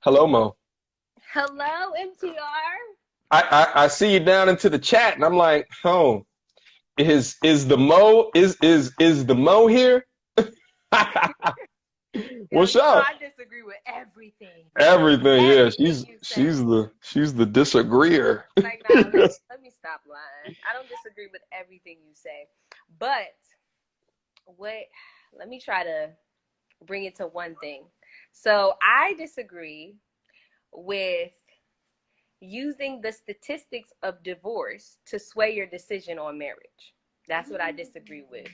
Hello, Mo. Hello, MTR. I see you down into the chat, and I'm like, oh, is the Mo is the Mo here? Yo, What's you know up? I disagree with everything. Everything, yeah. Everything She's you say. she's the she's the disagreeer. Like, nah, let me stop lying. I don't disagree with everything you say. But what let me try to bring it to one thing. So I disagree with using the statistics of divorce to sway your decision on marriage. That's what I disagree with.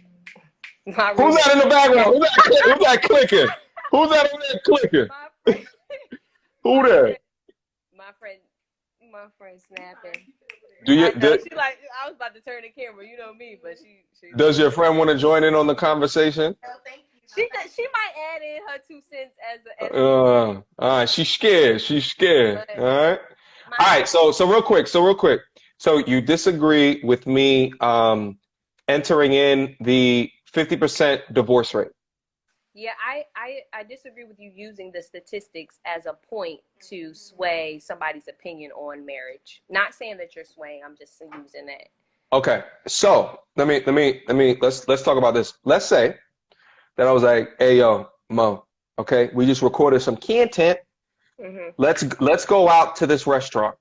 My Who's roommate. that in the background? Who's that clicking? Who's that over there clicking? My friend. Who My there? friend. My friend. My friend snapping. Do you I know do, she like. I was about to turn the camera. You know me, but she does like. your friend want to join in on the conversation? She might add in her 2 cents as a All right, she's scared. She's scared. All but right. my All right. thing. So real quick. So you disagree with me entering in the 50% divorce rate? Yeah, I disagree with you using the statistics as a point to sway somebody's opinion on marriage. Not saying that you're swaying. I'm just using that. Okay. So let's talk about this. Let's say that I was like, hey yo, Mo, okay, we just recorded some content. Mhm. Let's go out to this restaurant,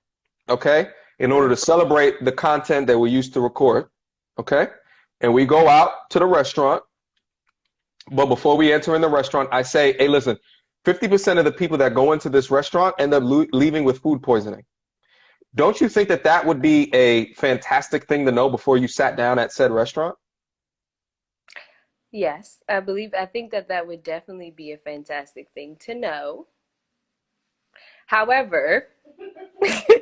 okay, in order Mhm. to celebrate the content that we used to record, okay? And we go out to the restaurant, but before we enter in the restaurant, I say, hey, listen, 50% of the people that go into this restaurant end up leaving with food poisoning. Don't you think that that would be a fantastic thing to know before you sat down at said restaurant? Yes, I think that that would definitely be a fantastic thing to know. However, I see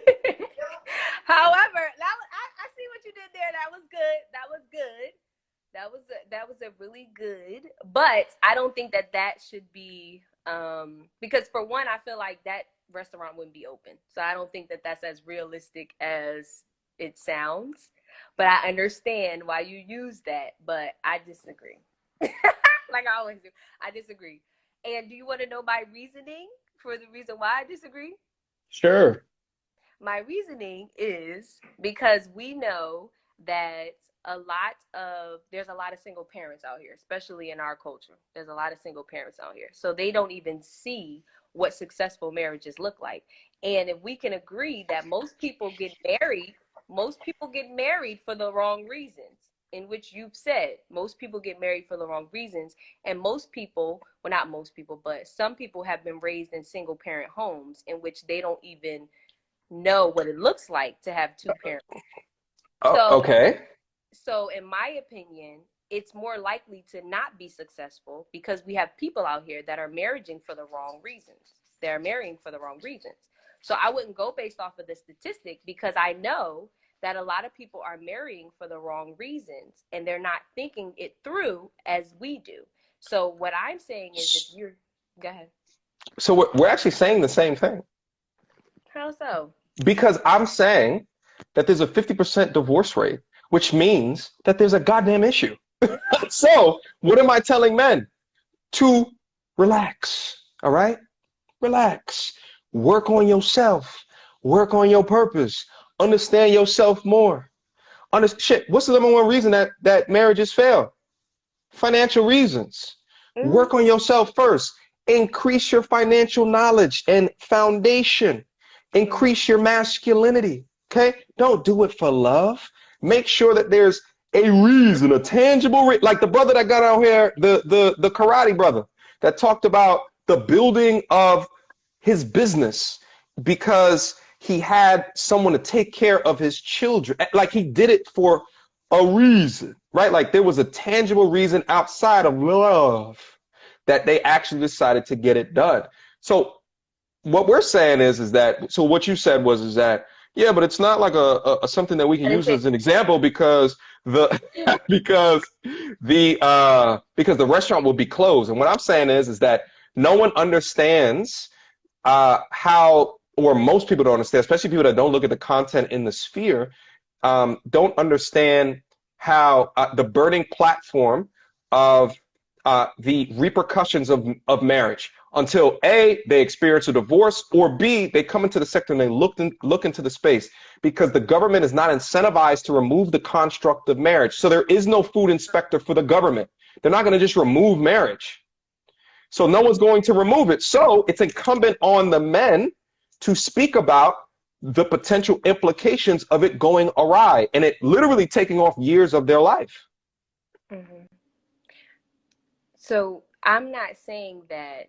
what you did there. That was good. That was good. That was a really good. But I don't think that that should be because for one, I feel like that restaurant wouldn't be open. So I don't think that that's as realistic as it sounds. But I understand why you use that. But I disagree. Like I always do. I disagree. And do you want to know my reasoning for the reason why I disagree? Sure. My reasoning is because we know that there's a lot of single parents out here, especially in our culture. There's a lot of single parents out here. So they don't even see what successful marriages look like. And if we can agree that most people get married for the wrong reasons, in which you've said most people get married for the wrong reasons. And most people, well, not most people, but some people have been raised in single parent homes in which they don't even know what it looks like to have two parents. Oh, So, okay. so in my opinion, it's more likely to not be successful because we have people out here that are marrying for the wrong reasons. They're marrying for the wrong reasons. So I wouldn't go based off of the statistic because I know that a lot of people are marrying for the wrong reasons and they're not thinking it through as we do. So what I'm saying is if you're go ahead. So we're actually saying the same thing How so? because I'm saying that there's a 50% divorce rate, which means that there's a goddamn issue. So what am I telling men? To relax, all right? Relax. Work on yourself. Work on your purpose. Understand yourself more. Shit, what's the number one reason that marriages fail? Financial reasons. Mm-hmm. Work on yourself first. Increase your financial knowledge and foundation. Mm-hmm. Increase your masculinity. Okay? Don't do it for love. Make sure that there's a reason, a tangible like the brother that got out here, the karate brother that talked about the building of his business because he had someone to take care of his children. Like he did it for a reason, right? Like there was a tangible reason outside of love that they actually decided to get it done. So what we're saying is that, so what you said was, is that, yeah, but it's not like a something that we can I didn't use say as an example because the, because the restaurant will be closed. And what I'm saying is that no one understands how, or most people don't understand, especially people that don't look at the content in the sphere, don't understand how the burning platform of the repercussions of marriage. until A, they experience a divorce, or B, they come into the sector and they look into the space, because the government is not incentivized to remove the construct of marriage. So there is no food inspector for the government. They're not going to just remove marriage. So no one's going to remove it. So it's incumbent on the men to speak about the potential implications of it going awry and it literally taking off years of their life. Mm-hmm. So I'm not saying that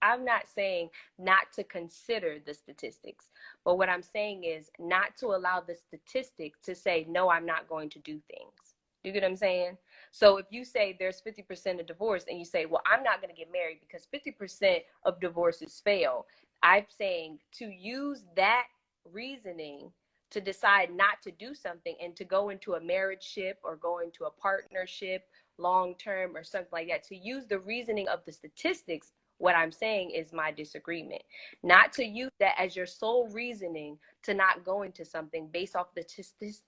I'm not saying not to consider the statistics, but what I'm saying is not to allow the statistics to say, no, I'm not going to do things. Do you get what I'm saying? So if you say there's 50% of divorce and you say, well, I'm not going to get married because 50% of divorces fail, I'm saying to use that reasoning to decide not to do something and to go into a marriageship or go into a partnership long term or something like that, to use the reasoning of the statistics, what I'm saying is my disagreement. Not to use that as your sole reasoning to not go into something based off the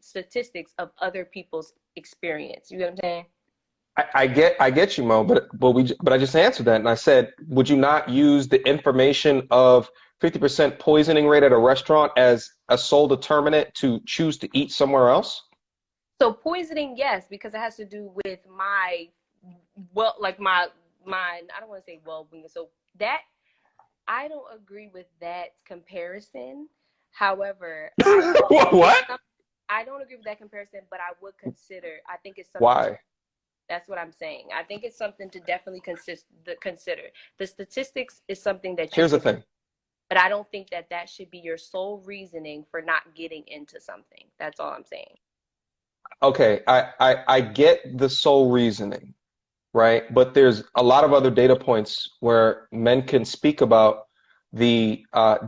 statistics of other people's experience. You know what I'm saying? I get you, Mo, but I just answered that and I said, would you not use the information of 50% poisoning rate at a restaurant as a sole determinant to choose to eat somewhere else? So poisoning, yes, because it has to do with my, well, like my I don't want to say well-being. So that, I don't agree with that comparison. However, What? I don't agree with that comparison, but I would consider, I think it's something to, Why? that's what I'm saying. I think it's something to definitely consider. The statistics is something that you Here's the can, thing. but I don't think that that should be your sole reasoning for not getting into something. That's all I'm saying. Okay, I get the sole reasoning, right? But there's a lot of other data points where men can speak about the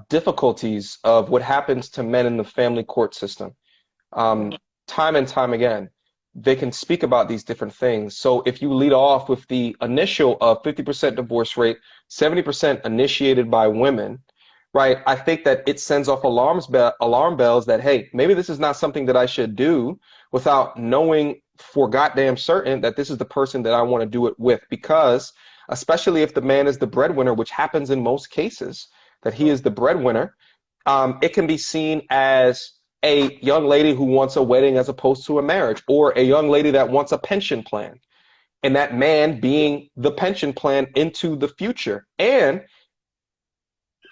difficulties of what happens to men in the family court system. Mm-hmm. Time and time again, they can speak about these different things. So if you lead off with the initial of 50% divorce rate, 70% initiated by women, right? I think that it sends off alarm bells that, hey, maybe this is not something that I should do without knowing for goddamn certain that this is the person that I want to do it with. Because especially if the man is the breadwinner, which happens in most cases, that he is the breadwinner, it can be seen as a young lady who wants a wedding as opposed to a marriage, or a young lady that wants a pension plan, and that man being the pension plan into the future, and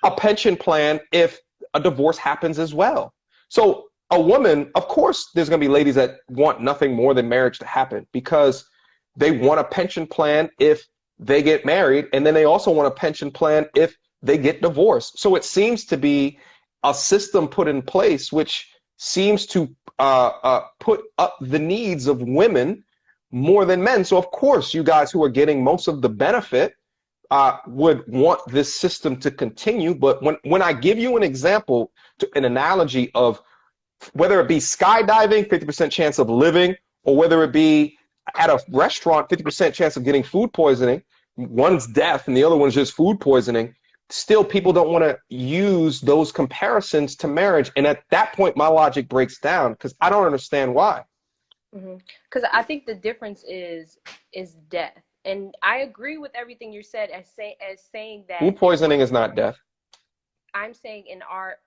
a pension plan if a divorce happens as well. So a woman, of course, there's going to be ladies that want nothing more than marriage to happen because they want a pension plan if they get married, and then they also want a pension plan if they get divorced. So it seems to be a system put in place which seems to put up the needs of women more than men. So of course, you guys who are getting most of the benefit would want this system to continue. But when I give you an example, an analogy of whether it be skydiving, 50% chance of living, or whether it be at a restaurant, 50% chance of getting food poisoning, one's death and the other one's just food poisoning, still people don't want to use those comparisons to marriage. And at that point, my logic breaks down because I don't understand why. Because I think the difference is death. And I agree with everything you said as saying that Food poisoning is not death. I'm saying in our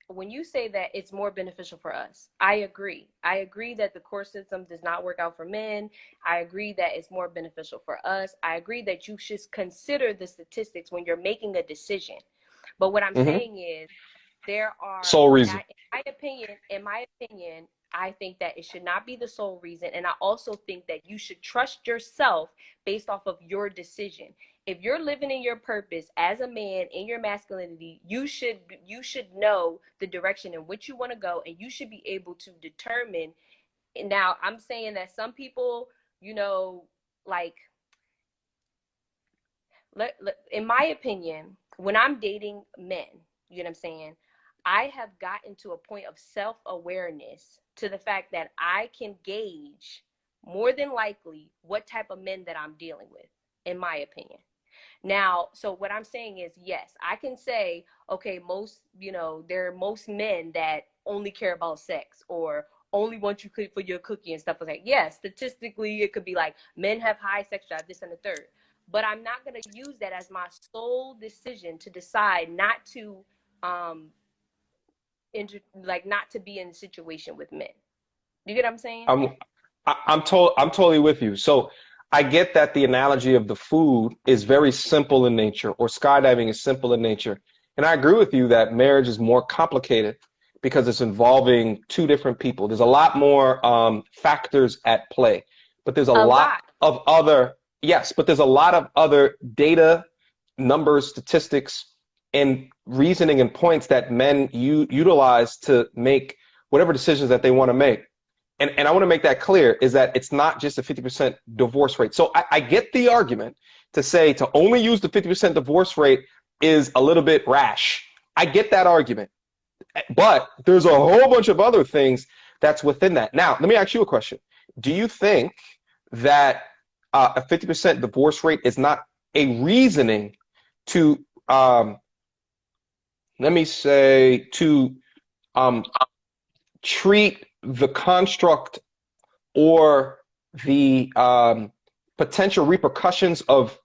when you say that it's more beneficial for us, I agree. I agree that the court system does not work out for men. I agree that it's more beneficial for us. I agree that you should consider the statistics when you're making a decision. But what I'm saying is there are, Sole reason. in my opinion, I think that it should not be the sole reason. And I also think that you should trust yourself based off of your decision. If you're living in your purpose as a man in your masculinity, you should know the direction in which you want to go, and you should be able to determine. And now I'm saying that some people, like, in my opinion, when I'm dating men, you know what I'm saying, I have gotten to a point of self-awareness to the fact that I can gauge more than likely what type of men that I'm dealing with, in my opinion. Now, so what I'm saying is, yes, I can say, okay, there are most men that only care about sex or only want you for your cookie and stuff like that. Yes, statistically, it could be like men have high sex drive, this and the third. but I'm not going to use that as my sole decision to decide not to, not to be in a situation with men. You get what I'm saying? I'm totally with you. So I get that the analogy of the food is very simple in nature, or skydiving is simple in nature. And I agree with you that marriage is more complicated because it's involving two different people. There's a lot more factors at play, but there's a A lot lot. of other, yes, but there's a lot of other data, numbers, statistics, and reasoning and points that men utilize to make whatever decisions that they want to make. And I want to make that clear, is that it's not just a 50% divorce rate. So I get the argument to say to only use the 50% divorce rate is a little bit rash. I get that argument. But there's a whole bunch of other things that's within that. Now, let me ask you a question. Do you think that a 50% divorce rate is not a reasoning to, let me say, to treat the construct or the potential repercussions of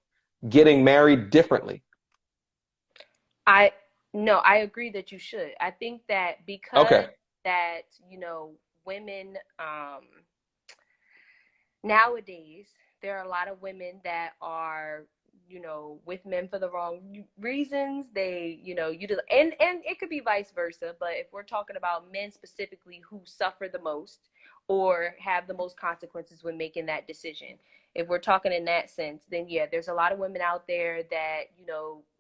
getting married differently? No, I agree that you should. I think that because Okay. that, women, nowadays, there are a lot of women that are, with men for the wrong reasons. They, and it could be vice versa. But if we're talking about men specifically who suffer the most or have the most consequences when making that decision, if we're talking in that sense, then yeah, there's a lot of women out there that,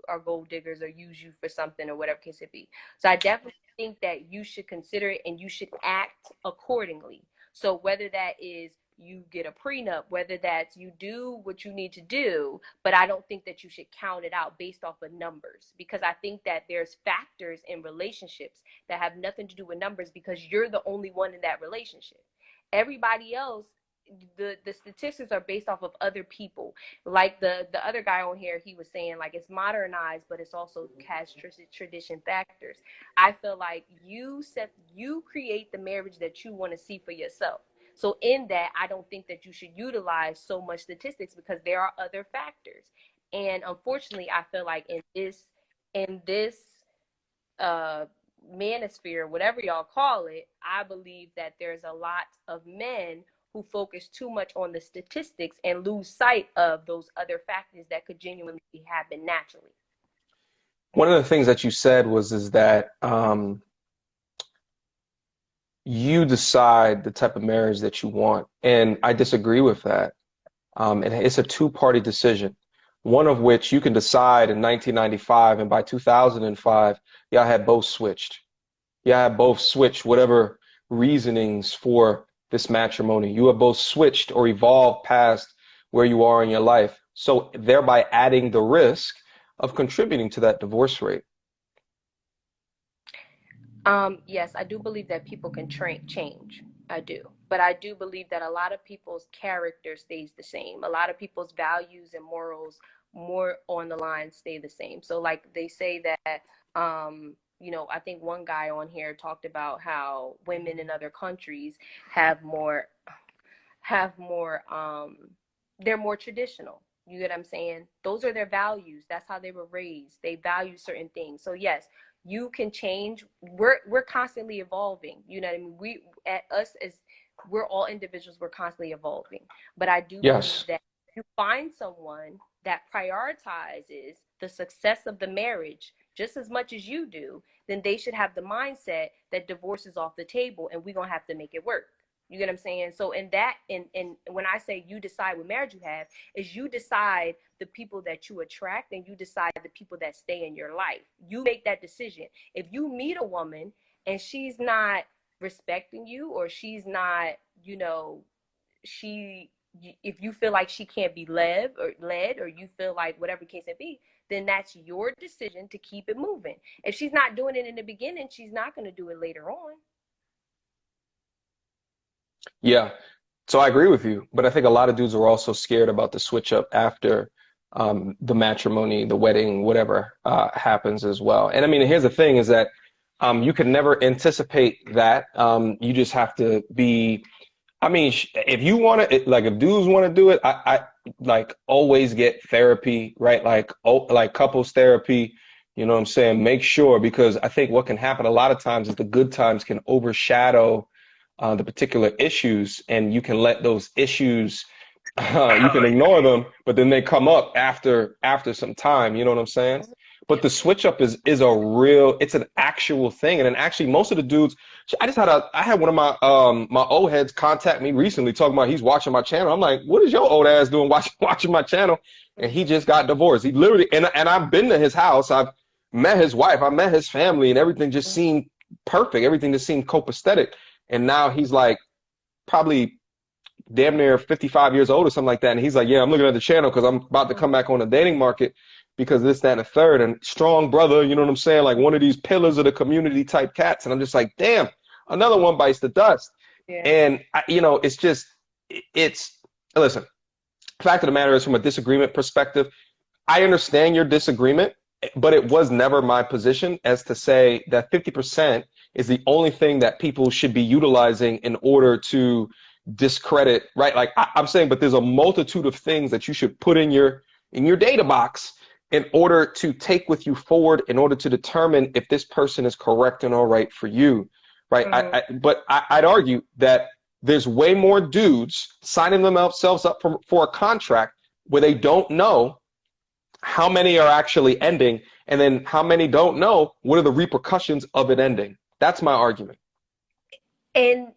are gold diggers or use you for something or whatever case it be. So I definitely think that you should consider it and you should act accordingly. So whether that is you get a prenup, whether that's you do what you need to do, but I don't think that you should count it out based off of numbers, because I think that there's factors in relationships that have nothing to do with numbers because you're the only one in that relationship. Everybody else, the statistics are based off of other people. Like the other guy on here, he was saying like it's modernized, but it's also has tradition factors. I feel like you create the marriage that you want to see for yourself. So in that, I don't think that you should utilize so much statistics because there are other factors. And unfortunately, I feel like in this manosphere, whatever y'all call it, I believe that there's a lot of men who focus too much on the statistics and lose sight of those other factors that could genuinely happen naturally. One of the things that you said is that you decide the type of marriage that you want, and I disagree with that. And it's a two-party decision, one of which you can decide in 1995, and by 2005, y'all had both switched. Y'all had both switched whatever reasonings for this matrimony. You have both switched or evolved past where you are in your life, so thereby adding the risk of contributing to that divorce rate. Yes, I do believe that people can change. I do. But I do believe that a lot of people's character stays the same. A lot of people's values and morals more on the line stay the same. So like they say that, I think one guy on here talked about how women in other countries have more, they're more traditional. You get what I'm saying? Those are their values. That's how they were raised. They value certain things. So yes, you can change. We're constantly evolving. You know what I mean? We're all individuals. We're constantly evolving. But I do believe Yes. that if you find someone that prioritizes the success of the marriage just as much as you do, then they should have the mindset that divorce is off the table and we're gonna have to make it work. You get what I'm saying? So in that, and when I say you decide what marriage you have, is you decide the people that you attract and you decide the people that stay in your life. You make that decision. If you meet a woman and she's not respecting you, or she's not, if you feel like she can't be led, or you feel like whatever case it be, then that's your decision to keep it moving. If she's not doing it in the beginning, she's not going to do it later on. Yeah. So I agree with you, but I think a lot of dudes are also scared about the switch up after the matrimony, the wedding, whatever happens as well. And I mean, here's the thing is that you can never anticipate that. You just have to be, I mean, if you want to, like if dudes want to do it, like always get therapy, right? Like, oh, like couples therapy, you know what I'm saying? Make sure, because I think what can happen a lot of times is the good times can overshadow the particular issues, and you can let those issues, you can ignore them, but then they come up after some time. You know what I'm saying? But the switch up is a real, it's an actual thing. And then actually most of the dudes, I had one of my old heads contact me recently talking about he's watching my channel. I'm like, what is your old ass doing watching my channel? And he just got divorced. He literally, and I've been to his house. I've met his wife. I met his family, and everything just seemed perfect. Everything just seemed copacetic. And now he's like probably damn near 55 years old or something like that. And he's like, yeah, I'm looking at the channel because I'm about to come back on the dating market because this, that, and the third. And strong brother, you know what I'm saying? Like one of these pillars of the community type cats. And I'm just like, damn, another one bites the dust. Yeah. And, it's just, listen, fact of the matter is, from a disagreement perspective, I understand your disagreement, but it was never my position as to say that 50% is the only thing that people should be utilizing in order to discredit, right? Like I'm saying, but there's a multitude of things that you should put in your data box in order to take with you forward, in order to determine if this person is correct and all right for you, right? But I'd argue that there's way more dudes signing themselves up for a contract where they don't know how many are actually ending, and then how many don't know what are the repercussions of it ending. That's my argument. And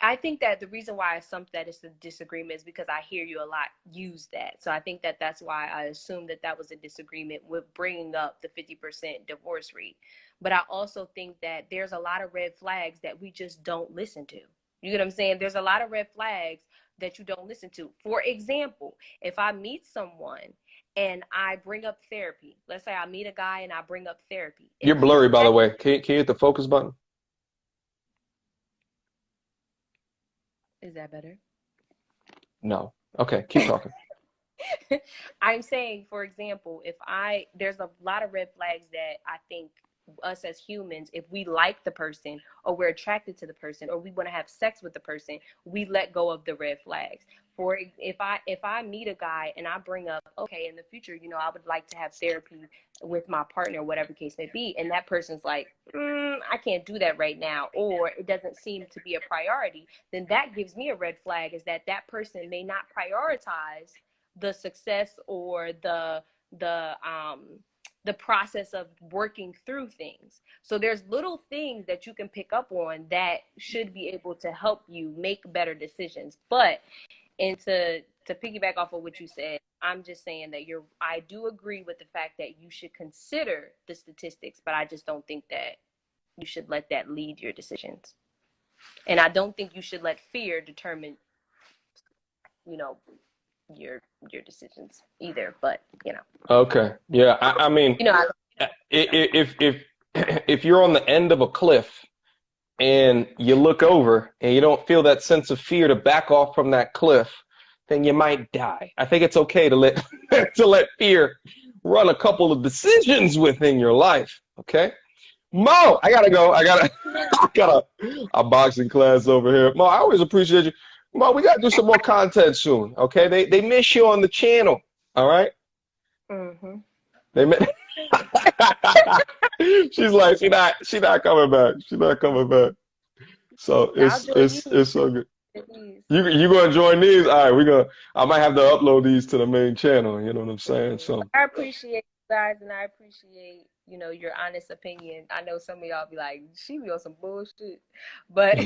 I think that the reason why I assumed that it's a disagreement is because I hear you a lot use that. So I think that that's why I assumed that was a disagreement with bringing up the 50% divorce rate. But I also think that there's a lot of red flags that we just don't listen to. You get what I'm saying? There's a lot of red flags that you don't listen to. For example, if I meet someone and I bring up therapy, let's say I meet a guy and I bring up therapy. You're blurry, by the way. Can you hit the focus button? Is that better? No. Okay, keep talking. I'm saying, for example, there's a lot of red flags that I think us as humans, if we like the person or we're attracted to the person or we want to have sex with the person, we let go of the red flags. For if I meet a guy and I bring up, okay, in the future, I would like to have therapy with my partner, whatever case may be, and that person's like, I can't do that right now, or it doesn't seem to be a priority, then that gives me a red flag, is that person may not prioritize the success or the process of working through things. So there's little things that you can pick up on that should be able to help you make better decisions. And to piggyback off of what you said, I'm just saying that I do agree with the fact that you should consider the statistics, but I just don't think that you should let that lead your decisions. And I don't think you should let fear determine, your decisions either. But Okay, yeah. I mean, if you're on the end of a cliff and you look over and you don't feel that sense of fear to back off from that cliff, then you might die. I think it's okay to let fear run a couple of decisions within your life. Okay, Mo, I gotta go. I got a boxing class over here. Mo, I always appreciate you. Mo, we gotta do some more content soon. Okay, they miss you on the channel. All right. Mm-hmm. They miss. She's like, she not coming back. She's not coming back. So it's so good. You gonna join these? All right, I might have to upload these to the main channel. You know what I'm saying? So I appreciate you guys, and I appreciate your honest opinion. I know some of y'all be like, she be on some bullshit, but